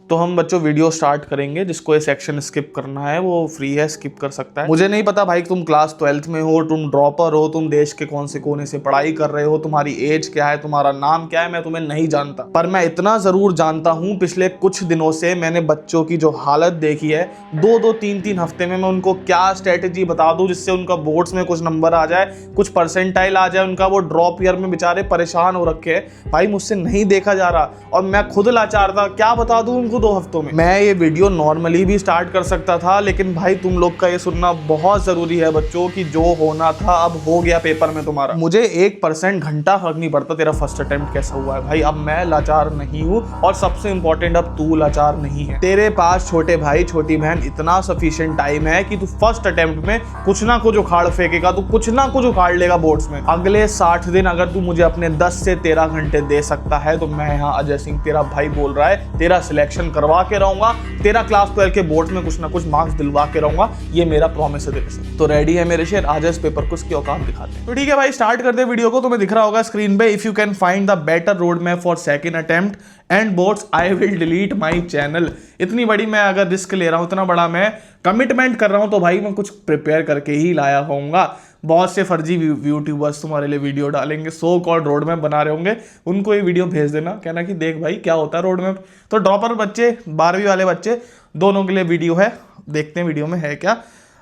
तो हम बच्चों वीडियो स्टार्ट करेंगे। जिसको ये सेक्शन स्किप करना है वो फ्री है, स्किप कर सकता है। मुझे नहीं पता भाई तुम क्लास 12th में हो, तुम ड्रॉपर हो, तुम देश के कौन से कोने से पढ़ाई कर रहे हो, तुम्हारी एज क्या है, तुम्हारा नाम क्या है, मैं तुम्हें नहीं जानता। पर मैं इतना जरूर जानता हूँ, पिछले कुछ दिनों से मैंने बच्चों की जो हालत देखी है, 2-2, 3-3 हफ्ते में मैं उनको क्या स्ट्रेटेजी बता दूं जिससे उनका बोर्ड्स में कुछ नंबर आ जाए, कुछ परसेंटाइल आ जाए उनका। वो ड्रॉप ईयर में बेचारे परेशान हो रखे हैं भाई, मुझसे नहीं देखा जा रहा और मैं खुद लाचार था। क्या बता दूं उनको 2 हफ्तों में। मैं ये वीडियो नॉर्मली भी स्टार्ट कर सकता था, लेकिन भाई तुम लोग का ये सुनना बहुत जरूरी है बच्चों कि जो होना था अब हो गया पेपर में तुम्हारा। मुझे 1% घंटा फर्क नहीं पड़ता तेरा फर्स्ट अटेम्प्ट कैसा हुआ है भाई। अब मैं लाचार नहीं हूँ और सबसे इंपॉर्टेंट अब तू लाचार नहीं है। तेरे पास छोटे भाई छोटी बहन इतना सफिशिएंट टाइम है कि तू फर्स्ट अटेम्प्ट में कुछ ना कुछ उखाड़ फेंकेगा, तू कुछ ना कुछ उखाड़ लेगा बोर्ड्स में। अगले 60 दिन अगर तू मुझे अपने 10 से 13 घंटे दे सकता है तो मैं यहाँ अजय सिंह तेरा भाई बोल रहा है, तेरा सिलेक्शन करवा के रहूंगा, तेरा क्लास 12 के बोर्ड में कुछ ना कुछ मार्क्स दिलवा के रहूंगा। ये मेरा प्रॉमिस है तेरे से। तो रेडी है मेरे शेर, आज इस पेपर को उसकी औकात दिखाते हैं। तो ठीक है भाई, स्टार्ट करते हैं वीडियो को। तुम्हें दिख रहा होगा स्क्रीन पे, if you can find the better road map for second attempt and boards I will delete my channel. इतनी बड़ी मैं अगर रिस्क ले रहा हूं, इतना बड़ा मैं कमिटमेंट कर रहा हूं, तो भाई मैं कुछ प्रिपेयर करके ही लाया होऊंगा। बहुत से फर्जी यूट्यूबर्स तुम्हारे लिए वीडियो डालेंगे, सो कॉल्ड रोड मैप बना रहे होंगे, उनको ये वीडियो भेज देना, कहना कि देख भाई क्या होता है रोड मैप। तो ड्रॉपर बच्चे, 12वीं वाले बच्चे, दोनों के लिए वीडियो है। देखते हैं वीडियो में है क्या।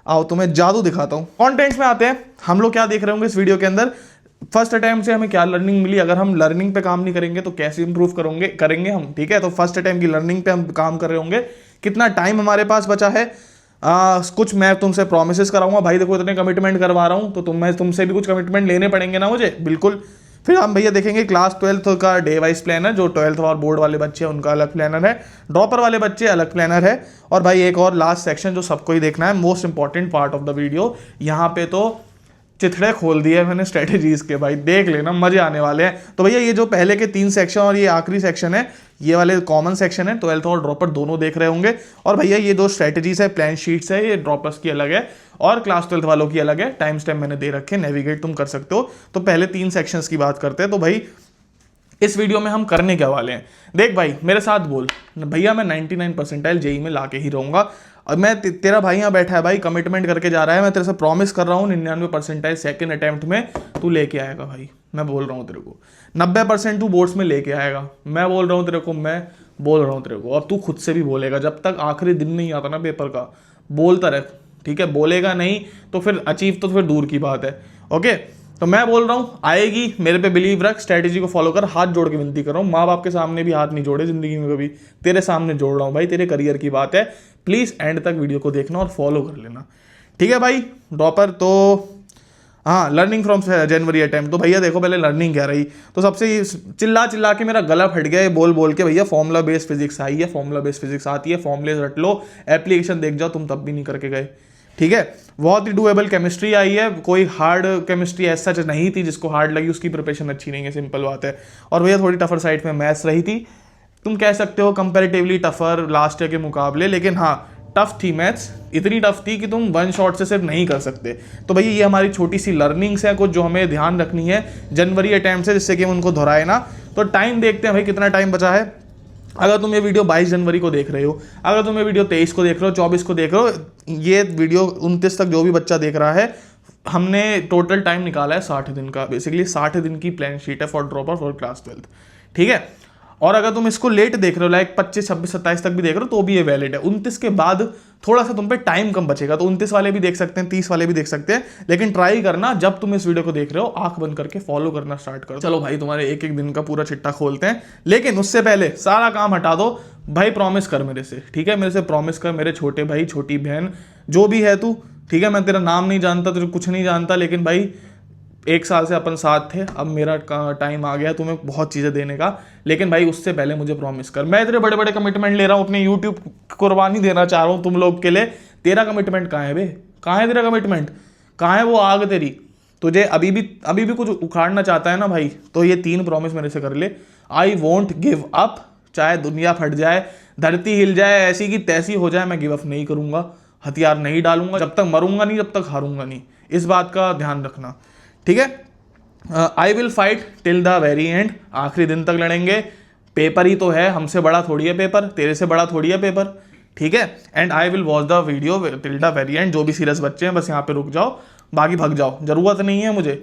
आओ तुम्हें जादू दिखाता हूँ। कॉन्टेंट्स में आते हैं। हम लोग क्या देख रहे होंगे इस वीडियो के अंदर, फर्स्ट अटेम्प्ट से हमें क्या लर्निंग मिली, अगर हम लर्निंग पे काम नहीं करेंगे तो कैसे इंप्रूव करेंगे हम। ठीक है, तो फर्स्ट अटेम्प्ट की लर्निंग पे हम काम कर रहे होंगे। कितना टाइम हमारे पास बचा है, कुछ मैं तुमसे प्रोमिसेस कराऊंगा भाई। देखो इतने कमिटमेंट करवा रहा हूं तो मैं तुमसे भी कुछ कमिटमेंट लेने पड़ेंगे ना मुझे, बिल्कुल। फिर हम भैया देखेंगे क्लास 12th का डे वाइज प्लानर, जो 12th और बोर्ड वाले बच्चे हैं उनका अलग प्लानर है, ड्रॉपर वाले बच्चे अलग प्लानर है। और भाई एक और लास्ट सेक्शन जो सबको ही देखना है, most important part of the video. यहाँ पे तो चिथड़े खोल दिए मैंने स्ट्रेटेजीज के, भाई देख लेना, मजे आने वाले हैं। तो भैया ये जो पहले के 3 सेक्शन और ये आखिरी सेक्शन है, ये वाले कॉमन सेक्शन है, 12th और ड्रॉपर दोनों देख रहे होंगे। और भैया ये 2 स्ट्रेटेजीज है, प्लान शीट्स है, ये ड्रॉपर्स की अलग है और क्लास 12th वालों की अलग है। टाइम स्टैम्प मैंने दे रखे, नेविगेट तुम कर सकते हो। तो पहले 3 सेक्शंस की बात करते हैं। तो भाई इस वीडियो में हम करने क्या वाले हैं, देख भाई मेरे साथ बोल, भैया मैं 99 परसेंटाइल जेई में लाके ही रहूंगा। और मैं तेरा भाई यहाँ बैठा है भाई, कमिटमेंट करके जा रहा है, मैं तेरे से प्रॉमिस कर रहा हूँ 99 परसेंटाइल सेकंड अटेम्प्ट में तू लेके आएगा भाई। मैं बोल रहा हूँ तेरे को 90% तू बोर्ड्स में लेके आएगा। मैं बोल रहा हूँ तेरे को, मैं बोल रहा हूँ तेरे को, और तू खुद से भी बोलेगा जब तक आखिरी दिन नहीं आता ना पेपर का, बोलता रह। ठीक है, बोलेगा नहीं तो फिर अचीव तो फिर दूर की बात है। ओके, तो मैं बोल रहा हूँ आएगी, मेरे पे बिलीव रख, स्ट्रेटेजी को फॉलो कर। हाथ जोड़ के विनती कर रहा हूँ, माँ बाप के सामने भी हाथ नहीं जोड़े जिंदगी में कभी, तेरे सामने जोड़ रहा हूँ भाई, तेरे करियर की बात है। प्लीज एंड तक वीडियो को देखना और फॉलो कर लेना, ठीक है भाई। ड्रॉपर तो हाँ, लर्निंग फ्रॉम जनवरी अटेम्प्ट। तो भैया देखो पहले लर्निंग क्या रही, तो सबसे चिल्ला के मेरा गला फट गया बोल बोल के। भैया फॉर्मूला बेस्ड फिजिक्स आई है, फॉर्मूला बेस्ड फिजिक्स आती है, फॉर्मूले रट लो, एप्लीकेशन देख जाओ, तुम तब भी नहीं करके गए। ठीक है, बहुत ही डुएबल केमिस्ट्री आई है, कोई हार्ड केमिस्ट्री ऐसा नहीं थी, जिसको हार्ड लगी उसकी प्रिपरेशन अच्छी नहीं है, सिंपल बात है। और भैया थोड़ी टफर साइड में मैथ्स रही थी, तुम कह सकते हो कंपैरेटिवली टफर लास्ट ईयर के मुकाबले, लेकिन हाँ टफ थी मैथ्स, इतनी टफ थी कि तुम 1 शॉट से सिर्फ नहीं कर सकते। तो भैया ये हमारी छोटी सी लर्निंग्स है कुछ जो हमें ध्यान रखनी है जनवरी अटेम्प्ट से, जिससे कि हम उनको दोहराए ना। तो टाइम देखते हैं भाई कितना टाइम बचा है। अगर तुम ये वीडियो 22 जनवरी को देख रहे हो, अगर तुम ये वीडियो 23 को देख रहे हो, 24 को देख रहे हो, ये वीडियो 29 तक जो भी बच्चा देख रहा है, हमने टोटल टाइम निकाला है 60 दिन का। बेसिकली 60 दिन की प्लान शीट है for dropper for class 12th। ठीक है, और अगर तुम इसको लेट देख रहे हो, लाइक 25, 26, 27 तक भी देख रहे हो, तो भी ये वैलिड है। 29 के बाद थोड़ा सा तुम पे टाइम कम बचेगा, तो 29 वाले भी देख सकते हैं, 30 वाले भी देख सकते हैं, लेकिन ट्राई करना जब तुम इस वीडियो को देख रहे हो आंख बंद करके फॉलो करना स्टार्ट करो। चलो भाई तुम्हारे एक दिन का पूरा चिट्ठा खोलते हैं, लेकिन उससे पहले सारा काम हटा दो भाई, प्रॉमिस कर मेरे से। ठीक है, मेरे से प्रॉमिस कर, मेरे छोटे भाई छोटी बहन जो भी है तू। ठीक है, मैं तेरा नाम नहीं जानता, तेरे कुछ नहीं जानता, लेकिन भाई 1 साल से अपन साथ थे, अब मेरा टाइम आ गया तुम्हें बहुत चीज़ें देने का, लेकिन भाई उससे पहले मुझे प्रॉमिस कर। मैं तेरे बड़े बड़े कमिटमेंट ले रहा हूँ, अपने यूट्यूब कुर्बानी देना चाह रहा हूँ तुम लोग के लिए। तेरा कमिटमेंट कहाँ है बे, कहाँ है तेरा कमिटमेंट, कहाँ है वो आग तेरी? तुझे अभी भी कुछ उखाड़ना चाहता है ना भाई, तो ये 3 प्रॉमिस मेरे से कर ले। आई वोंट गिव अप, चाहे दुनिया फट जाए, धरती हिल जाए, ऐसी की तैसी हो जाए, मैं गिव अप नहीं करूंगा, हथियार नहीं डालूंगा, जब तक मरूंगा नहीं, जब तक हारूंगा नहीं। इस बात का ध्यान रखना, ठीक है। I will fight till the very and, आखिरी दिन तक लड़ेंगे। पेपर ही तो है, हमसे बड़ा थोड़ी है पेपर, तेरे से बड़ा थोड़ी है पेपर, ठीक है। And I will watch the video till the very and. जो भी सीरियस बच्चे हैं बस यहाँ पे रुक जाओ, बाकी भाग जाओ, जरूरत नहीं है मुझे।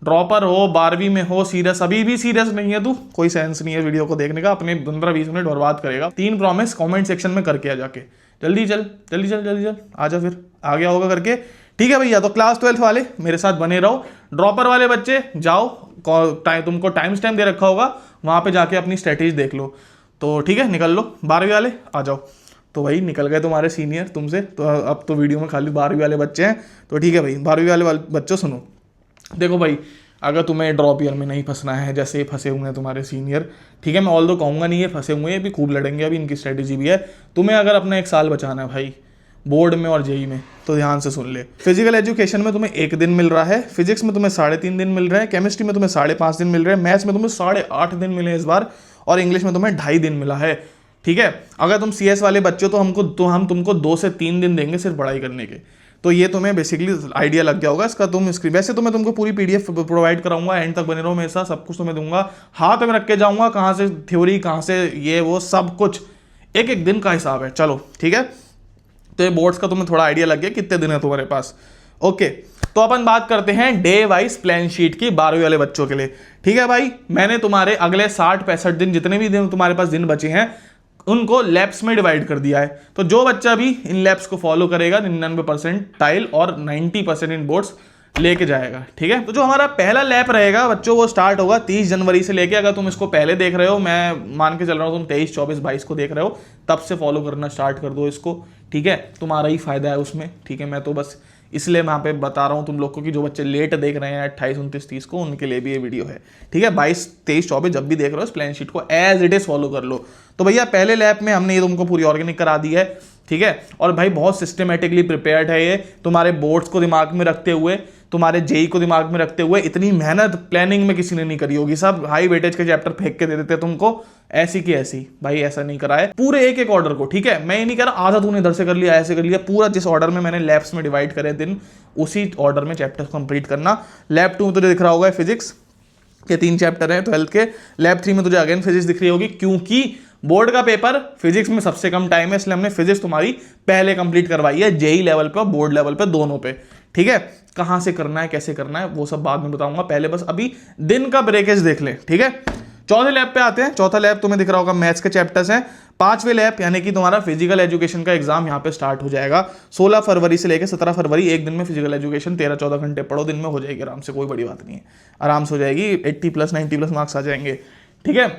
ड्रॉपर हो, 12वीं में हो, सीरियस अभी भी सीरियस नहीं है तू, कोई सेंस नहीं है वीडियो को देखने का, अपने 15-20 मिनट बर्बाद करेगा। 3 प्रॉमिस कमेंट सेक्शन में करके आ जाके, जल्दी चल जल्दी चल जल्दी चल, आजा फिर आ गया होगा करके, ठीक है भैया। तो क्लास 12 वाले मेरे साथ बने रहो, ड्रॉपर वाले बच्चे जाओ, तुमको टाइम स्टैम्प दे रखा होगा, वहां पे जाके अपनी स्ट्रेटेजी देख लो। तो ठीक है, निकल लो। 12वीं वाले आ जाओ। तो भाई निकल गए तुम्हारे सीनियर तुमसे, तो अब तो वीडियो में खाली 12वीं वाले बच्चे हैं। तो ठीक है भाई, 12वीं वाले बच्चों सुनो, देखो भाई, अगर तुम्हें ड्रॉप ईयर में नहीं फंसना है, जैसे फंसे हुए हैं तुम्हारे सीनियर, ठीक है, मैं ऑल दो कहूँगा नहीं, ये फंसे हुए हैं, भी खूब लड़ेंगे, अभी इनकी स्ट्रेटेजी भी है। तुम्हें अगर अपना 1 साल बचाना है भाई बोर्ड में और जेई में, तो ध्यान से सुन ले। फिजिकल एजुकेशन में तुम्हें 1 दिन मिल रहा है, फिजिक्स में तुम्हें 3.5 दिन मिल रहे हैं, केमिस्ट्री में तुम्हें 5.5 दिन मिल रहे हैं, मैथ्स में तुम्हें 8.5 दिन मिले हैं इस बार, और इंग्लिश में तुम्हें 2.5 दिन मिला है, ठीक है। अगर तुम सीएस वाले बच्चे हो तो हम तुमको 2 से 3 दिन देंगे सिर्फ पढ़ाई करने के। तो ये तुम्हें बेसिकली आइडिया लग गया होगा इसका। वैसे तो मैं तुमको पूरी पीडीएफ प्रोवाइड कराऊंगा, एंड तक बने रहो मेरे साथ, सब कुछ तुम्हें दूंगा, हाथ में रख के जाऊंगा, कहाँ से थ्योरी, कहाँ से ये वो सब कुछ, एक दिन का हिसाब है। चलो ठीक है, तो ये बोर्ड्स का तुम्हें थोड़ा आइडिया लग गया कितने दिन है तुम्हारे पास। ओके, तो अपन बात करते हैं डे वाइज प्लान शीट की 12वीं वाले बच्चों के लिए, ठीक है भाई। मैंने तुम्हारे अगले 60-65 दिन, जितने भी दिन तुम्हारे पास दिन बचे हैं, उनको लैब्स में डिवाइड कर दिया है। तो जो बच्चा भी इन लैब्स को फॉलो करेगा 99% टाइल और 90% इन बोर्ड्स लेके जाएगा, ठीक है। तो जो हमारा पहला लैब रहेगा बच्चों, वो स्टार्ट होगा 30 जनवरी से लेके, अगर तुम इसको पहले देख रहे हो, मैं मान के चल रहा हूँ तुम 23, 24, 22 को देख रहे हो, तब से फॉलो करना स्टार्ट कर दो इसको, ठीक है, तुम्हारा ही फायदा है उसमें, ठीक है। मैं तो बस इसलिए वहाँ पे बता रहा हूँ तुम लोग को कि जो बच्चे लेट देख रहे हैं 28, 29, 30 को, उनके लिए भी ये वीडियो है, ठीक है। 22, 23, 24 जब भी देख रहे हो इस प्लान शीट को एज इट इज फॉलो कर लो। तो भैया पहले लैब में हमने ये तुमको पूरी ऑर्गेनिक करा दी है, ठीक है, और भाई बहुत सिस्टमेटिकली प्रिपेयर्ड है ये, तुम्हारे बोर्ड्स को दिमाग में रखते हुए, तुम्हारे जेई को दिमाग में रखते हुए, इतनी मेहनत प्लानिंग में किसी ने नहीं करी होगी। सब हाई वेटेज के चैप्टर फेंक के दे देते तुमको, ऐसी की ऐसी, भाई ऐसा नहीं करा है पूरे एक ऑर्डर को, ठीक है। मैं ये नहीं कह रहा आधा तूने इधर से कर लिया, ऐसे कर लिया, पूरा जिस ऑर्डर में मैंने लैब्स में डिवाइड करे दिन, उसी ऑर्डर में चैप्टर कंप्लीट करना। लैब 2 में तुझे दिख रहा होगा फिजिक्स के 3 चैप्टर हैं 12th के, लैब 3 में तुझे अगेन फिजिक्स दिख रही होगी, क्योंकि बोर्ड का पेपर फिजिक्स में सबसे कम टाइम है, इसलिए हमने फिजिक्स तुम्हारी पहले कंप्लीट करवाई है, जेई लेवल पे और बोर्ड लेवल पे, दोनों पे, ठीक है। कहां से करना है, कैसे करना है, वो सब बाद में बताऊंगा, पहले बस अभी दिन का ब्रेकेज देख ले, ठीक है। चौथे लैब पे आते हैं। चौथा लैब तुम्हें दिख रहा होगा मैथ्स के चैप्टर्स हैं। 5वें लैब यानी कि तुम्हारा फिजिकल एजुकेशन का एग्जाम यहाँ पे स्टार्ट हो जाएगा 16 फरवरी से लेकर 17 फरवरी, एक दिन में फिजिकल एजुकेशन 13-14 घंटे पढ़ो, दिन में हो जाएगी आराम से, कोई बड़ी बात नहीं है, आराम से हो जाएगी, 80+, 90+ मार्क्स आ जाएंगे, ठीक है।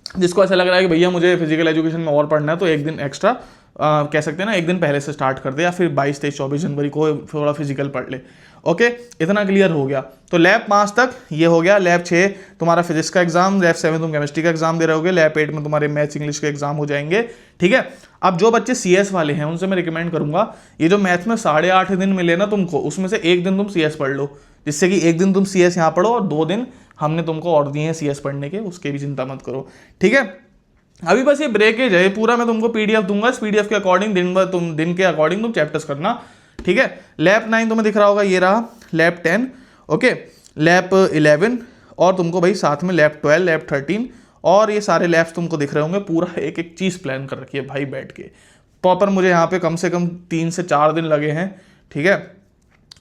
जिसको ऐसा लग रहा है कि भैया मुझे फिजिकल एजुकेशन में और पढ़ना है, तो एक दिन एक्स्ट्रा कह सकते हैं ना, एक दिन पहले से स्टार्ट कर दे, या फिर 22, 23, 24 जनवरी को थोड़ा फिजिकल पढ़ ले। ओके, इतना क्लियर हो गया। तो लैब 5 तक ये हो गया। लैब 6 तुम्हारा फिजिक्स का एग्जाम, लैब 7 तुम केमिस्ट्री का एग्जाम दे रहे होगे, लैब 8 में तुम्हारे मैथ्स इंग्लिश के एग्जाम हो जाएंगे, ठीक है। अब जो बच्चे सीएस वाले हैं उनसे मैं रिकमेंड करूंगा, ये जो मैथ्स में 8.5 दिन मिले ना तुमको, उसमें से एक दिन तुम सीएस पढ़ लो, जिससे कि एक दिन तुम सीएस यहाँ पढ़ो और 2 दिन हमने तुमको और दिए हैं सीएस पढ़ने के, उसके भी चिंता मत करो, ठीक है। अभी बस ये ब्रेकेज है, पूरा मैं तुमको पीडीएफ दूंगा, इस पीडीएफ के अकॉर्डिंग दिन के अकॉर्डिंग तुम चैप्टर्स करना, ठीक है। लैब 9 तुम्हें दिख रहा होगा, ये रहा लैब 10, ओके, लैब 11 और तुमको भाई साथ में लैब 12, लैब 13 और ये सारे लैब्स तुमको दिख रहे होंगे। पूरा एक एक चीज़ प्लान कर रखी है भाई बैठ के प्रॉपर। मुझे यहाँ पे कम से कम 3 से 4 दिन लगे हैं, ठीक है।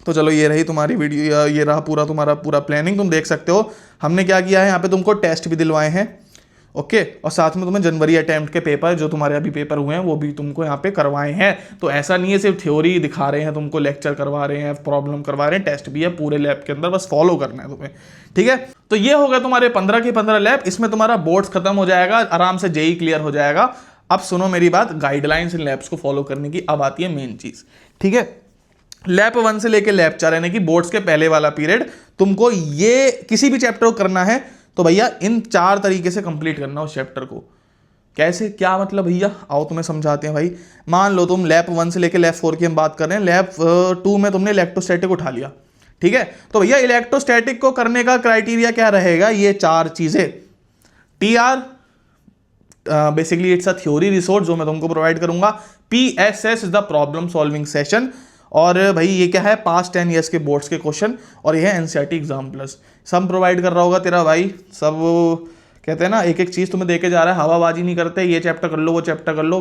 तो चलो ये रही तुम्हारी वीडियो, ये रहा पूरा तुम्हारा पूरा प्लानिंग, तुम देख सकते हो हमने क्या किया है। यहाँ पे तुमको टेस्ट भी दिलवाए हैं, ओके, और साथ में तुम्हें जनवरी अटेम्प्ट के पेपर जो तुम्हारे अभी पेपर हुए हैं वो भी तुमको यहाँ पे करवाए हैं। तो ऐसा नहीं है सिर्फ थ्योरी दिखा रहे हैं तुमको, लेक्चर करवा रहे हैं, प्रॉब्लम करवा रहे हैं, टेस्ट भी है पूरे लैब के अंदर, बस फॉलो करना है तुम्हें, ठीक है। तो ये हो गया तुम्हारे 15 के 15 लैब, इसमें तुम्हारा बोर्ड्स खत्म हो जाएगा, आराम से जेई क्लियर हो जाएगा। अब सुनो मेरी बात, गाइडलाइंस इन लैब्स को फॉलो करने की अब आती है मेन चीज, ठीक है। लैब 1 से लेकर लैब 4 यानी कि बोर्ड्स के पहले वाला पीरियड तुमको ये किसी भी चैप्टर को करना है तो भैया इन 4 तरीके से कंप्लीट करना उस चैप्टर को। कैसे, क्या मतलब भैया, आओ तुम्हें समझाते हैं भाई। मान लो तुम लैब 1 से लेकर लैब 4 की हम बात कर रहे हैं, लैब 2 में तुमने इलेक्ट्रोस्टैटिक उठा लिया, ठीक है। तो भैया इलेक्ट्रोस्टैटिक को करने का क्राइटेरिया क्या रहेगा, ये 4 चीजें। TR basically it's a theory resource जो मैं तुमको प्रोवाइड करूंगा। PSS is the problem solving session, और भाई ये क्या है, पास्ट 10 ईयर्स के बोर्ड्स के क्वेश्चन, और ये है एनसीईआरटी एग्जाम प्लस। सब प्रोवाइड कर रहा होगा तेरा भाई, सब कहते हैं ना, एक एक चीज़ तुम्हें देके जा रहा है, हवाबाजी नहीं करते, ये चैप्टर कर लो वो चैप्टर कर लो,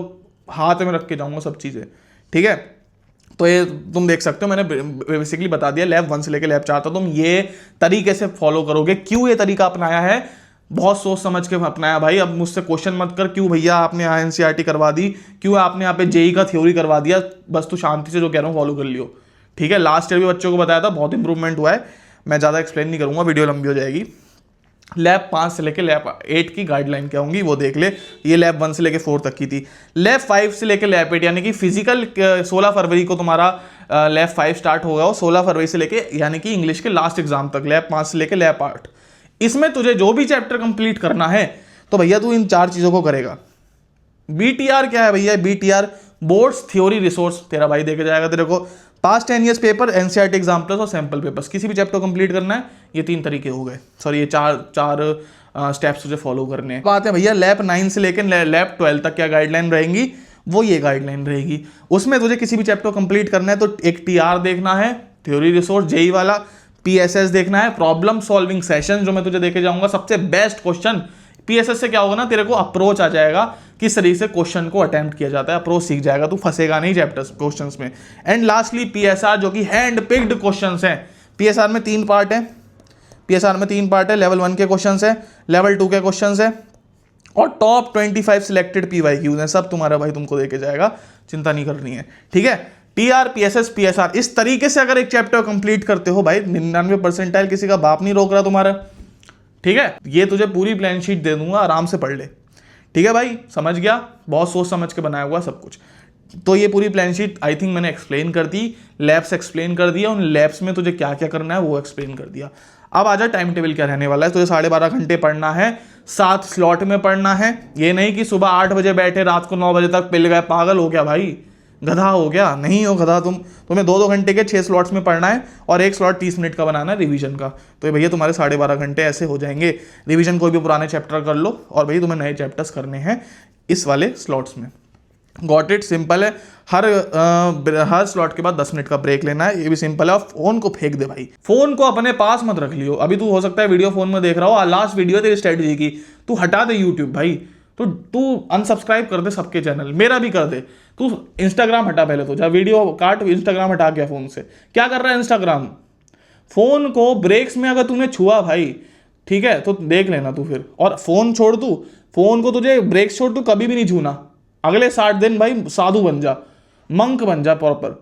हाथ में रख के जाऊंगा सब चीज़ें, ठीक है। तो ये तुम देख सकते हो, मैंने बेसिकली बता दिया लैब 1 से लेकर लैब 4 तक तुम ये तरीके से फॉलो करोगे। क्यों ये तरीका अपनाया है, बहुत सोच समझ के अपनाया भाई। अब मुझसे क्वेश्चन मत कर क्यों भैया आपने यहाँ एनसीईआरटी करवा दी, क्यों आपने यहाँ पे जेई का थ्योरी करवा दिया, बस तू शांति से जो कह रहा हूँ फॉलो कर लियो, ठीक है। लास्ट ईयर भी बच्चों को बताया था, बहुत इंप्रूवमेंट हुआ है। मैं ज़्यादा एक्सप्लेन नहीं करूँगा, वीडियो लंबी हो जाएगी। लैब 5 से लेकर लैब 8 की गाइडलाइन क्या होंगी वो देख ले। ये लैब 1 से लेकर 4 तक की थी। लैब 5 से लेकर लैब 8 यानी कि फिजिकल 16 फरवरी को तुम्हारा लैब 5 स्टार्ट होगा, 16 फरवरी से लेके यानी कि इंग्लिश के लास्ट एग्जाम तक लैब 5 से लेकर लैब 8। इसमें तुझे जो भी चैप्टर कंप्लीट करना है तो भैया तू इन 4 चीज़ों को करेगा। BTR क्या है भैया, BTR बोर्ड्स थ्योरी रिसोर्स तेरा भाई देके जाएगा तेरे को। Past 10 years paper, NCERT examples और सैंपल पेपर्स, किसी भी चैप्टर कंप्लीट करना है, ये 3 तरीके हो गए, सॉरी ये चार स्टेप्स तुझे फॉलो करने हैं। बात है भैया लैब 9 से लेकर लैब 12 तक क्या गाइडलाइन रहेंगी, वो ये गाइडलाइन रहेगी। उसमें तुझे किसी भी चैप्टर कंप्लीट करना है तो एक TR देखना है, थ्योरी रिसोर्स जेई वाला, PSS देखना है, प्रॉब्लम सॉल्विंग सेशन जो मैं तुझे देके जाऊंगा, सबसे बेस्ट क्वेश्चन। PSS से क्या होगा ना, तेरे को अप्रोच आ जाएगा किस तरीके से क्वेश्चन को अटेम्प्ट किया जाता है, अप्रोच सीख जाएगा, तू फंसेगा नहीं चैप्टर्स क्वेश्चंस में। एंड लास्टली PSR जो कि हैंड पिक्ड क्वेश्चंस हैं। PSR में 3 पार्ट है, PSR में 3 पार्ट है, लेवल 1 के क्वेश्चंस है, लेवल 2 के क्वेश्चंस है और टॉप 25 सिलेक्टेड PYQs हैं। सब तुम्हारा भाई तुमको देके जाएगा, चिंता नहीं करनी है, ठीक है। TR PSS PSR इस तरीके से अगर एक चैप्टर कंप्लीट करते हो भाई, 99 परसेंटाइल किसी का बाप नहीं रोक रहा तुम्हारा, ठीक है। ये तुझे पूरी प्लान शीट दे दूंगा, आराम से पढ़ ले, ठीक है भाई, समझ गया। बहुत सोच समझ के बनाया हुआ सब कुछ। तो ये पूरी प्लान शीट आई थिंक मैंने एक्सप्लेन कर दी, लैब्स एक्सप्लेन कर दिया, उन लैब्स में तुझे क्या क्या करना है वो एक्सप्लेन कर दिया। अब आजा टाइम टेबल क्या रहने वाला है। तुझे 12.5 घंटे पढ़ना है, 7 स्लॉट में पढ़ना है। ये नहीं कि सुबह 8 बजे बैठे रात को 9 बजे तक पिल गए, पागल हो गया भाई, गधा हो गया, नहीं हो गधा तुम। तुम्हें 2-2 घंटे के 6 स्लॉट्स में पढ़ना है और एक स्लॉट 30 मिनट का बनाना है रिवीजन का। तो भैया तुम्हारे 12.5 घंटे ऐसे हो जाएंगे। रिवीजन कोई भी पुराने चैप्टर कर लो और भैया तुम्हें नए चैप्टर्स करने हैं इस वाले स्लॉट्स में। गॉट इट, सिंपल है। हर स्लॉट के बाद 10 मिनट का ब्रेक लेना है, ये भी सिंपल है। और फोन को फेंक दे भाई, फोन को अपने पास मत रख लियो। अभी तू हो सकता है वीडियो फोन में देख रहा हो, लास्ट वीडियो तेरी स्ट्रेटजी की, तू हटा दे यूट्यूब भाई, तू अनसब्सक्राइब कर दे सबके चैनल, मेरा भी कर दे। तू इंस्टाग्राम हटा पहले, तो जा वीडियो काट, इंस्टाग्राम हटा गया फोन से। क्या कर रहा है इंस्टाग्राम, फोन को ब्रेक्स में अगर तूने छुआ भाई, ठीक है, तो देख लेना तू फिर। और फोन छोड़, तू फोन को तुझे ब्रेक्स छोड़, तू कभी भी नहीं छूना। अगले 60 दिन भाई साधु बन जा, मंक बन जा प्रॉपर।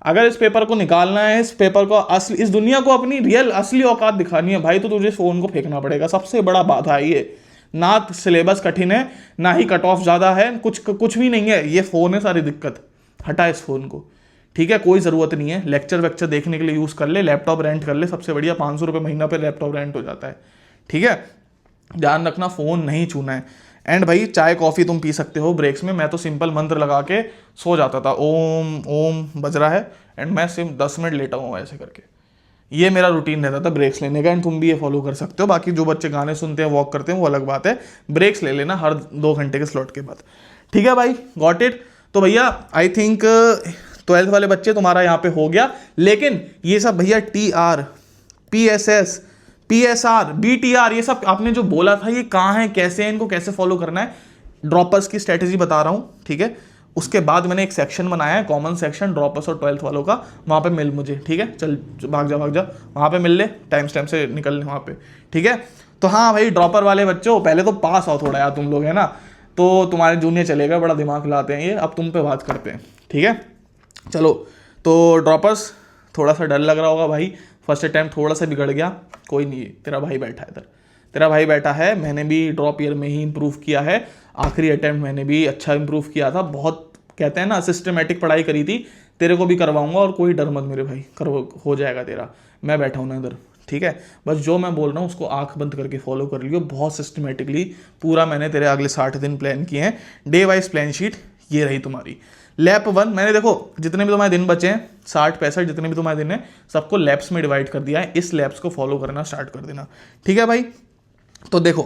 अगर इस पेपर को निकालना है, इस पेपर को असली, इस दुनिया को अपनी रियल असली औकात दिखानी है भाई, तो तुझे फोन को फेंकना पड़ेगा। सबसे बड़ा बाधा है ये, ना सिलेबस कठिन है, ना ही कट ऑफ ज़्यादा है, कुछ भी नहीं है, ये फ़ोन है सारी दिक्कत। हटा इस फ़ोन को, ठीक है, कोई ज़रूरत नहीं है। लेक्चर वेक्चर देखने के लिए यूज़ कर ले, लैपटॉप रेंट कर ले, सबसे बढ़िया 500 रुपये महीना पे लैपटॉप रेंट हो जाता है, ठीक है। ध्यान रखना फ़ोन नहीं छूना है। एंड भाई चाय कॉफ़ी तुम पी सकते हो ब्रेक्स में। मैं तो सिंपल मंत्र लगा के सो जाता था, ओम ओम बज रहा है एंड मैं सिर्फ 10 मिनट लेटा हुआ ऐसे करके। ये मेरा रूटीन रहता था ब्रेक्स लेने का, एंड तुम भी ये फॉलो कर सकते हो। बाकी जो बच्चे गाने सुनते हैं, वॉक करते हैं, वो अलग बात है। ब्रेक्स ले लेना हर 2 घंटे के स्लॉट के बाद, ठीक है भाई, गॉट इट। तो भैया आई थिंक 12th वाले बच्चे तुम्हारा यहाँ पे हो गया। लेकिन ये सब भैया TR PSS PSR BTR ये सब आपने जो बोला था, ये कहाँ है, कैसे है, इनको कैसे फॉलो करना है, ड्रॉपर्स की स्ट्रेटेजी बता रहा हूँ, ठीक है। उसके बाद मैंने एक सेक्शन बनाया है, कॉमन सेक्शन ड्रॉपर्स और 12th वालों का, वहाँ पे मिल मुझे, ठीक है। चल भाग जा वहाँ पे मिल ले, टाइम से निकल ले वहाँ पे, ठीक है। तो हाँ भाई, ड्रॉपर वाले बच्चों पहले तो पास आओ थोड़ा यार तुम लोग, है ना। तो तुम्हारे जूनियर चलेगा, बड़ा दिमाग लाते हैं ये। अब तुम पे बात करते हैं, ठीक है। चलो, तो ड्रॉपर्स थोड़ा सा डर लग रहा होगा भाई, फर्स्ट अटैम्प्ट थोड़ा सा बिगड़ गया, कोई नहीं, तेरा भाई बैठा है इधर, तेरा भाई बैठा है। मैंने भी ड्रॉप ईयर में ही इंप्रूव किया है, आखिरी अटैम्प्ट मैंने भी अच्छा इंप्रूव किया था। बहुत कहते हैं ना सिस्टमेटिक पढ़ाई करी थी, तेरे को भी करवाऊंगा, और कोई डर मत मेरे भाई, हो जाएगा तेरा, मैं बैठा हूँ ना इधर, ठीक है। बस जो मैं बोल रहा हूँ उसको आंख बंद करके फॉलो कर लियो, बहुत सिस्टमेटिकली पूरा मैंने तेरे अगले 60 दिन प्लान किए हैं, डे वाइज प्लान शीट ये रही तुम्हारी। लैप 1 मैंने देखो जितने भी तुम्हारे दिन बचे हैं, 60-65 जितने भी तुम्हारे दिन हैं, सबको लैप्स में डिवाइड कर दिया है। इस लैप्स को फॉलो करना स्टार्ट कर देना, ठीक है भाई। तो देखो,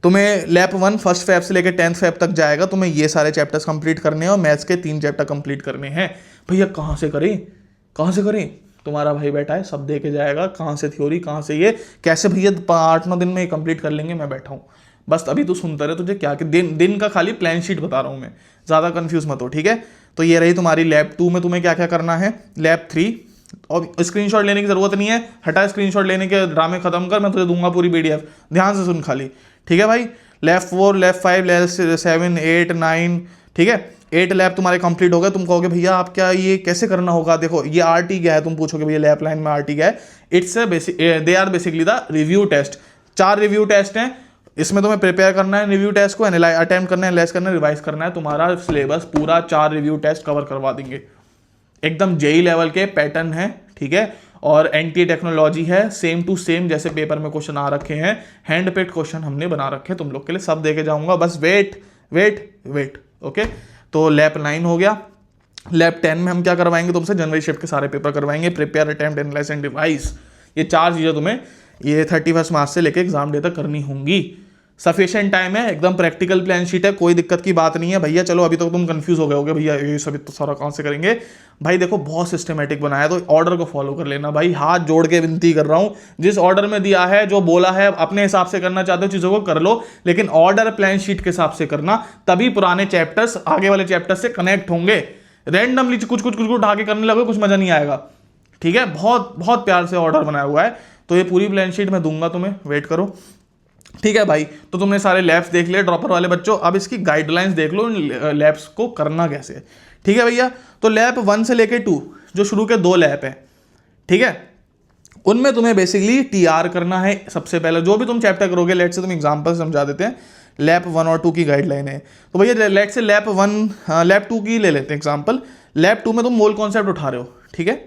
तुम्हें लैप 1 1 फेब से लेकर 10 फेब तक जाएगा, तुम्हें ये सारे चैप्टर्स कंप्लीट करने हैं और मैथ्स के 3 चैप्टर कंप्लीट करने हैं। भैया कहाँ से करें, तुम्हारा भाई बैठा है, सब दे के जाएगा, कहाँ से थ्योरी, कहाँ से ये, कैसे भैया 8-9 दिन में कंप्लीट कर लेंगे, मैं बैठा हूँ। बस अभी तू सुनता रहे, तुझे क्या कि दिन दिन का खाली प्लान शीट बता रहा हूँ मैं, ज़्यादा कंफ्यूज मत हो, ठीक है। तो ये रही तुम्हारी लैब 2 में तुम्हें क्या क्या करना है। लैब 3 और स्क्रीनशॉट लेने की जरूरत नहीं है, हटा स्क्रीनशॉट लेने के ड्रामे खत्म कर, मैं तुझे दूंगा पूरी पीडीएफ, ध्यान से सुन खाली, ठीक है भाई। लैब 4, लैब 5, लैब 7, 8, 9, ठीक है। 8 लैब तुम्हारे कंप्लीट हो गए। तुम कहोगे भैया आप क्या ये कैसे करना होगा, देखो ये आरटी क्या है, तुम पूछोगे भैया लैब लाइन में आरटी क्या है। It's basic, they are basically the review test. 4 review test हैं, इसमें तुम्हें प्रिपेयर करना है रिव्यू टेस्ट को, अटेम्प्ट करना है, एनालाइज करना है, रिवाइज करना है। तुम्हारा सिलेबस पूरा 4 रिव्यू टेस्ट कवर करवा देंगे, एकदम जेई लेवल के पैटर्न है, ठीक है। और एनटी टेक्नोलॉजी है, सेम टू सेम जैसे पेपर में क्वेश्चन आ रखे हैं, हैंड पिक्ड क्वेश्चन हमने बना रखे हैं तुम लोग के लिए, सब देके जाऊंगा, बस वेट वेट वेट, ओके। तो लैब 9 हो गया। लैब 10 में हम क्या करवाएंगे तुमसे, जनवरी शिफ्ट के सारे पेपर करवाएंगे, prepare, attempt, analyse and revise. ये 4 चीजें तुम्हें ये 31 मार्च से लेकर एग्जाम डे तक करनी होंगी। सफिशिएंट टाइम है, एकदम प्रैक्टिकल प्लान शीट है, कोई दिक्कत की बात नहीं है भैया। चलो अभी तक तुम कंफ्यूज हो गए होगे भैया ये सब तो सारा कहाँ से करेंगे। भाई देखो बहुत सिस्टमेटिक बनाया, तो ऑर्डर को फॉलो कर लेना भाई, हाथ जोड़ के विनती कर रहा हूं। जिस ऑर्डर में दिया है, जो बोला है, अपने हिसाब से करना चाहते हो चीजों को कर लो, लेकिन ऑर्डर प्लान शीट के हिसाब से करना, तभी पुराने चैप्टर्स आगे वाले चैप्टर से कनेक्ट होंगे। रैंडमली कुछ कुछ कुछ उठा के करने लगे, कुछ मजा नहीं आएगा, ठीक है। बहुत बहुत प्यार से ऑर्डर बनाया हुआ है, तो ये पूरी प्लान शीट मैं दूंगा तुम्हें, वेट करो, ठीक है भाई। तो तुमने सारे लैब्स देख लिए ड्रॉपर वाले बच्चों, अब इसकी गाइडलाइंस देख लो लैब्स को करना कैसे है, ठीक है भैया। तो लैब 1 से लेके 2 जो शुरू के 2 लैब है, ठीक है, उनमें तुम्हें बेसिकली टीआर करना है सबसे पहले। जो भी तुम चैप्टर करोगे, लेट से तुम एग्जांपल समझा देते हैं, लैब 1 और 2 की गाइडलाइन है। तो भैया लेट से लैब 2 की ले लेते हैं एग्जाम्पल। लैब 2 में तुम मोल कॉन्सेप्ट उठा रहे हो, ठीक है,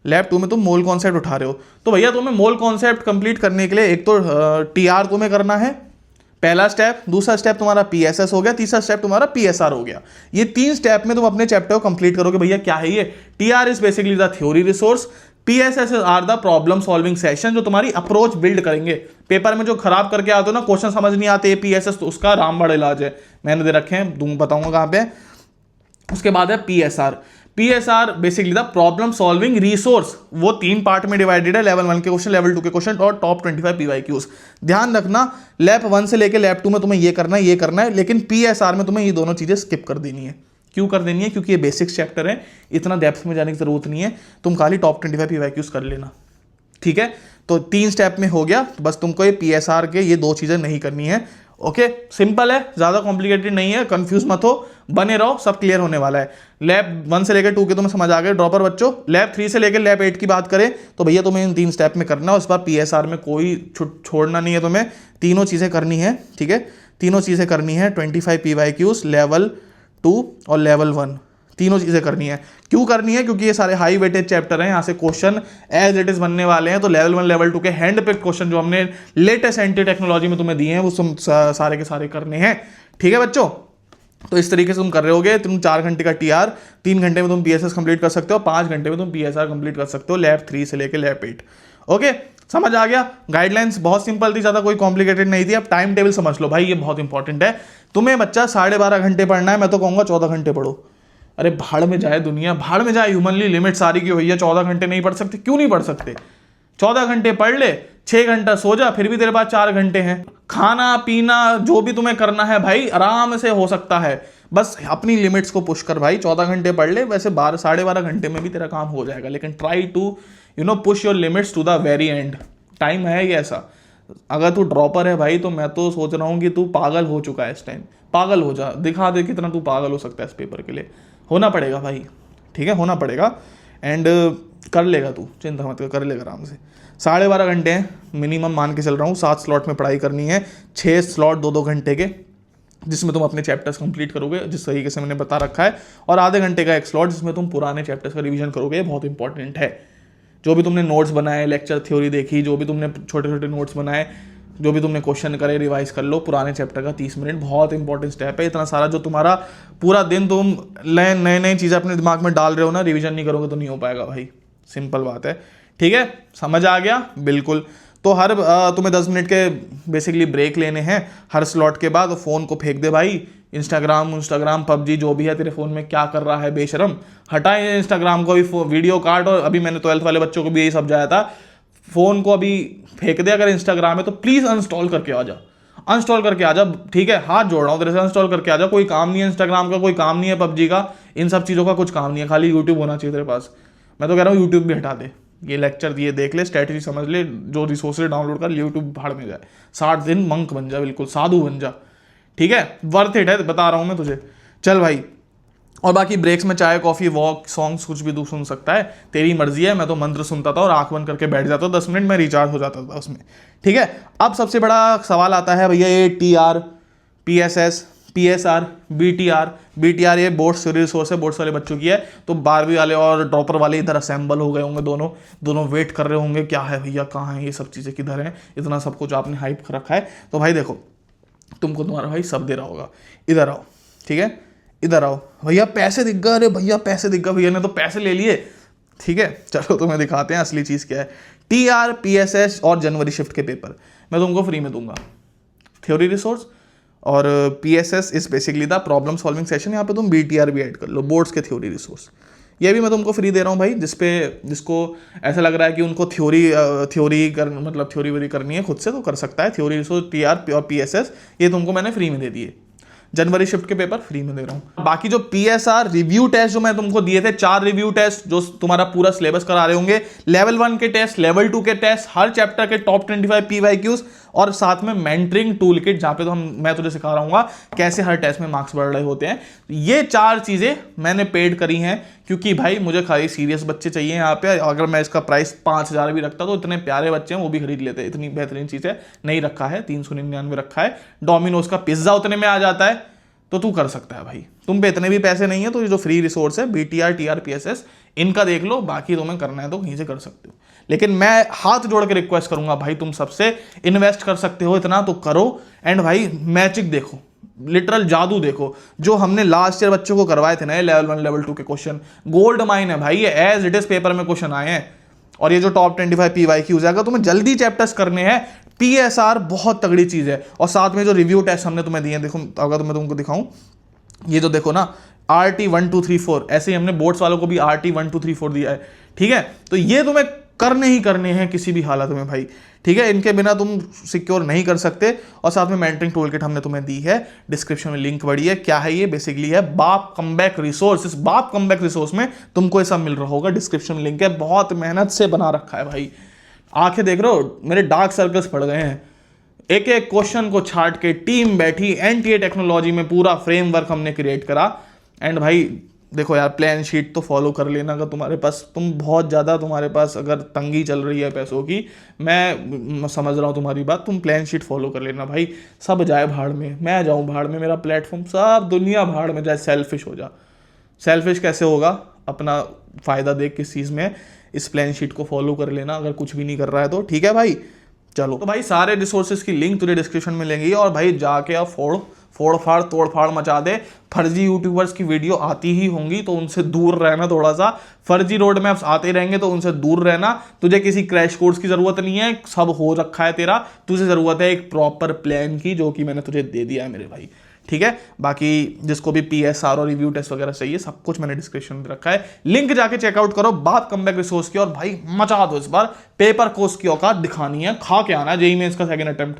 लैब 2 में तुम मोल कॉन्सेप्ट उठा रहे हो। तो भैया तुम्हें मोल कॉन्सेप्ट कंप्लीट करने के लिए एक तो टीआर तुम्हें करना है, पहला स्टेप। दूसरा स्टेप तुम्हारा पीएसएस हो गया, तीसरा स्टेप तुम्हारा पीएसआर हो गया। ये 3 स्टेप में तुम अपने चैप्टर को कंप्लीट करोगे। भैया क्या है ये, TR is basically the theory resource, PSS are the problem solving session, जो तुम्हारी अप्रोच बिल्ड करेंगे। पेपर में जो खराब करके आते हो ना, क्वेश्चन समझ नहीं आते पीएसएस, तो उसका रामबाण इलाज है, मैंने दे रखे हैं, बताऊंगा कहां पे। उसके बाद है PSR. PSR basically the problem solving resource, वो 3 पार्ट में डिवाइडेड है, लेवल 1 के क्वेश्चन, लेवल 2 के क्वेश्चन और टॉप 25 पीवाईक्यूज। ध्यान रखना, लैब 1 से लेकर लैब 2 में तुम्हें ये करना है, ये करना है, लेकिन पीएसआर में तुम्हें ये दोनों चीजें स्किप कर देनी है। क्यों कर देनी है, क्योंकि ये बेसिक्स चैप्टर है, इतना डेप्थ में जाने की जरूरत नहीं है, तुम खाली टॉप 25 पीवाईक्यूज कर लेना, ठीक है। तो 3 स्टेप में हो गया, तो बस तुमको ये पीएसआर के ये 2 चीजें नहीं करनी है, ओके। सिंपल है, ज्यादा कॉम्प्लिकेटेड नहीं है, कंफ्यूज मत हो, बने रहो, सब क्लियर होने वाला है। लैब 1 से लेकर 2 के तुम्हें समझ आ गए ड्रॉपर बच्चों। लैब 3 से लेकर लैब 8 की बात करें तो भैया तुम्हें इन 3 स्टेप में करना है, उस बार पीएसआर में कोई छोड़ना नहीं है तुम्हें, तीनों चीजें करनी है, ठीक है। तीनों चीजें करनी है, 25 पीवाईक्यूज, लेवल 2 और लेवल 1, तीनों चीजें करनी है। क्यों करनी है, क्योंकि ये सारे हाई वेटेज चैप्टर हैं, यहाँ से क्वेश्चन एज इट इज बनने वाले हैं। तो लेवल 1 लेवल 2 के हैंड पिक्ड क्वेश्चन जो हमने लेटेस्ट एंटी टेक्नोलॉजी में तुम्हें दिए हैं, वो सारे के सारे करने हैं, ठीक है बच्चों। तो इस तरीके से तुम कर रहे होगे, तुम 4 घंटे का टीआर, 3 घंटे में तुम पीएसएस कंप्लीट कर सकते हो, 5 घंटे में तुम पीएसआर कंप्लीट कर सकते हो, लैब 3 से लेकर लैब 8, ओके। समझ आ गया। गाइडलाइंस बहुत सिंपल थी, ज्यादा कोई कॉम्प्लिकेटेड नहीं थी। अब टाइम टेबल समझ लो भाई, ये बहुत इंपॉर्टेंट है। तुम्हें बच्चा 12.5 घंटे पढ़ना है, मैं तो कहूंगा 14 घंटे पढ़ो। अरे भाड़ में जाए दुनिया, भाड़ में जाए, ह्यूमनली लिमिट सारी की हुई है। 14 घंटे नहीं पढ़ सकते, क्यों नहीं पढ़ सकते, 14 घंटे पढ़ ले, 6 घंटा सो जा, फिर भी तेरे पास 4 घंटे हैं। खाना पीना जो भी तुम्हें करना है भाई आराम से हो सकता है, बस अपनी लिमिट्स को पुश कर भाई। 14 घंटे पढ़ ले, वैसे 12-12.5 घंटे में भी तेरा काम हो जाएगा, लेकिन try to push your limits to the very end. Time है ये ऐसा, अगर तू ड्रॉपर है भाई, तो मैं तो सोच रहा हूँ कि तू पागल हो चुका है इस टाइम, पागल हो जा, दिखा दे कितना तू पागल हो सकता है इस पेपर के लिए। होना पड़ेगा भाई, ठीक है, होना पड़ेगा, एंड कर लेगा तू, चिंता मत कर लेगा आराम से। 12.5 घंटे हैं मिनिमम मान के चल रहा हूँ, 7 स्लॉट में पढ़ाई करनी है, 6 स्लॉट 2-2 घंटे के, जिसमें तुम अपने चैप्टर्स कंप्लीट करोगे जिस तरीके से मैंने बता रखा है, और आधे घंटे का एक स्लॉट जिसमें तुम पुराने चैप्टर्स का रिवीजन करोगे। ये बहुत इंपॉर्टेंट है। जो भी तुमने नोट्स बनाए, लेक्चर थ्योरी देखी, जो भी तुमने छोटे छोटे नोट्स बनाए, जो भी तुमने क्वेश्चन करे, रिवाइज कर लो पुराने चैप्टर का 30 मिनट, बहुत इंपॉर्टेंट स्टेप है। इतना सारा जो तुम्हारा पूरा दिन तुम नए नई चीज़ें अपने दिमाग में डाल रहे हो ना, रिवीजन नहीं करोगे तो नहीं हो पाएगा भाई, सिंपल बात है, ठीक है। समझ आ गया, बिल्कुल। तो हर तुम्हें 10 मिनट के बेसिकली ब्रेक लेने हैं हर स्लॉट के बाद। फ़ोन को फेंक दे भाई, इंस्टाग्राम पबजी जो भी है तेरे फ़ोन में क्या कर रहा है बेशरम, हटाए इंस्टाग्राम को, अभी वीडियो काट। और अभी मैंने 12th वाले बच्चों को भी यही समझाया था, फ़ोन को अभी फेंक दे, अगर इंस्टाग्राम है तो प्लीज़ अनइंस्टॉल करके आ जा, अनस्टॉल करके आ जा, ठीक है, हाथ जोड़ रहा हूँ तेरे से, अनस्टॉल करके आ जा। कोई काम नहीं है इंस्टाग्राम का, कोई काम नहीं है पबजी का, इन सब चीज़ों का कुछ काम नहीं है, खाली यूट्यूब होना चाहिए तेरे पास। मैं तो कह रहा हूँ यूट्यूब भी हटा दे, ये लेक्चर दिए देख ले, स्ट्रैटेजी समझ ले, जो रिसोर्सेज डाउनलोड कर, यूट्यूब भाड़ में जाए, 60 दिन मंक बन जा, बिल्कुल साधु बन जा, ठीक है, वर्थ इट है, बता रहा हूँ मैं तुझे। चल भाई, और बाकी ब्रेक्स में चाय कॉफी वॉक सॉन्ग्स कुछ भी तू सुन सकता है, तेरी मर्जी है। मैं तो मंत्र सुनता था और आंख बंद करके बैठ जाता था, 10 मिनट में रिचार्ज हो जाता था उसमें, ठीक है। अब सबसे बड़ा सवाल आता है भैया, ये TR PSS PSR BTR ये बोर्ड्स थ्योरी रिसोर्स है, बोर्ड्स वाले बच्चों की है। तो 12वीं वाले और ड्रॉपर वाले इधर असेंबल हो गए होंगे, दोनों वेट कर रहे होंगे, क्या है भैया, कहाँ है ये सब चीज़ें, किधर हैं, इतना सब कुछ आपने हाइप कर रखा है। तो भाई देखो, तुमको तुम्हारा भाई सब दे रहा होगा, इधर आओ, ठीक है, इधर आओ भैया, पैसे दिख गए, अरे भैया पैसे दिख गए, भैया ने तो पैसे ले लिए, ठीक है। चलो तुम्हें दिखाते हैं असली चीज़ क्या है। TR PSS और जनवरी शिफ्ट के पेपर मैं तुमको फ्री में दूंगा, थ्योरी रिसोर्स, और PSS is basically the problem solving session, यहाँ पे तुम BTR भी ऐड कर लो, बोर्ड्स के थ्योरी रिसोर्स, ये भी मैं तुमको फ्री दे रहा हूँ भाई। जिसको ऐसा लग रहा है कि उनको थ्योरी वरी करनी है खुद से, तो कर सकता है। थ्योरी रिसोर्स TR और PSS ये तुमको मैंने फ्री में दे दिए, जनवरी शिफ्ट के पेपर फ्री में दे रहा हूँ। बाकी जो PSR रिव्यू टेस्ट जो मैं तुमको दिए थे, 4 रिव्यू टेस्ट जो तुम्हारा पूरा सिलेबस करा रहे होंगे, लेवल 1 के टेस्ट, लेवल 2 के टेस्ट, हर चैप्टर के टॉप 25 PYQs, और साथ में मेंटरिंग टूल किट जहां पे तो मैं तुझे सिखा रहा हूँ कैसे हर टेस्ट में मार्क्स बढ़ रहे होते हैं। ये 4 चीजें मैंने पेड करी हैं, क्योंकि भाई मुझे खाली सीरियस बच्चे चाहिए यहाँ पे। अगर मैं इसका प्राइस 5000 भी रखता तो इतने प्यारे बच्चे हैं वो भी खरीद लेते, इतनी बेहतरीन चीज है। नहीं रखा है, 399 रखा है। डोमिनोज का पिज्जा उतने में आ जाता है, तो तू कर सकता है भाई। तुम पे इतने भी पैसे नहीं है, तो ये जो फ्री रिसोर्स है BTR TR PSS इनका देख लो, बाकी तुम्हें करना है तो कहीं से कर सकते हो। लेकिन मैं हाथ जोड़ के रिक्वेस्ट करूंगा भाई, तुम सबसे इन्वेस्ट कर सकते हो इतना तो करो। एंड भाई मैजिक देखो, लिटरल जादू देखो, जो हमने लास्ट ईयर बच्चों को करवाए थे ना, लेवल 1 लेवल 2 के क्वेश्चन गोल्ड माइन है भाई, ये एज इट इज पेपर में क्वेश्चन आए हैं। और ये जो टॉप 25 PYQs है, अगर तुम्हें जल्दी चैप्टर्स करने हैं, PSR बहुत तगड़ी चीज है। और साथ में जो रिव्यू टेस्ट हमने तुम्हें दिए, देखो अगर मैं तुमको दिखाऊं, ये जो देखो ना, RT 1 2 3 4, ऐसे ही हमने बोर्ड्स वालों को भी RT 1 2 3 4 दिया है, ठीक है। तो ये तुम्हें करने ही करने हैं किसी भी हालत में भाई, ठीक है, इनके बिना तुम सिक्योर नहीं कर सकते। और साथ में मेंटरिंग टूल किट हमने तुम्हें दी है, डिस्क्रिप्शन में लिंक पड़ी है। क्या है ये? बेसिकली है बाप कमबैक रिसोर्स। इस बाप कमबैक रिसोर्स में तुमको ये सब मिल रहा होगा, डिस्क्रिप्शन में लिंक है, बहुत मेहनत से बना रखा है भाई। आंखें देख रहे हो, मेरे डार्क सर्कल्स पड़ गए हैं। एक एक क्वेश्चन को छाट के टीम बैठी, NTA टेक्नोलॉजी में पूरा फ्रेमवर्क हमने क्रिएट करा। एंड भाई देखो यार, प्लान शीट तो फॉलो कर लेना। अगर तुम्हारे पास तुम्हारे पास अगर तंगी चल रही है पैसों की, मैं समझ रहा हूँ तुम्हारी बात, तुम प्लान शीट फॉलो कर लेना भाई। सब जाए भाड़ में, मैं जाऊँ भाड़ में, मेरा प्लेटफॉर्म, सब दुनिया भाड़ में जाए, सेल्फिश हो जा। सेल्फिश कैसे होगा? अपना फ़ायदा देख किस चीज़ में, इस प्लान शीट को फॉलो कर लेना अगर कुछ भी नहीं कर रहा है तो, ठीक है भाई। चलो तो भाई, सारे रिसोर्सेज की लिंक तुझे डिस्क्रिप्शन में मिलेंगी। और भाई जाके अब फोड़ फाड़ तोड़ फाड़ मचा दे। फर्जी यूट्यूबर्स की वीडियो आती ही होंगी तो उनसे दूर रहना थोड़ा सा। फर्जी रोड मैप्स आते रहेंगे तो उनसे दूर रहना। तुझे किसी क्रैश कोर्स की जरूरत नहीं है, सब हो रखा है तेरा। तुझे जरूरत है एक प्रॉपर प्लान की, जो कि मैंने तुझे दे दिया है मेरे भाई, ठीक है। बाकी जिसको भी PSR और रिव्यू टेस्ट वगैरह चाहिए, सब कुछ मैंने डिस्क्रिप्शन में रखा है, लिंक जाके चेकआउट करो। बाप कमबैक रिसोर्स की, और भाई मचा दो इस बार। पेपर कोर्स की औकात दिखानी है, खा के आना जेईई मेंस का सेकंड अटेम्प्ट।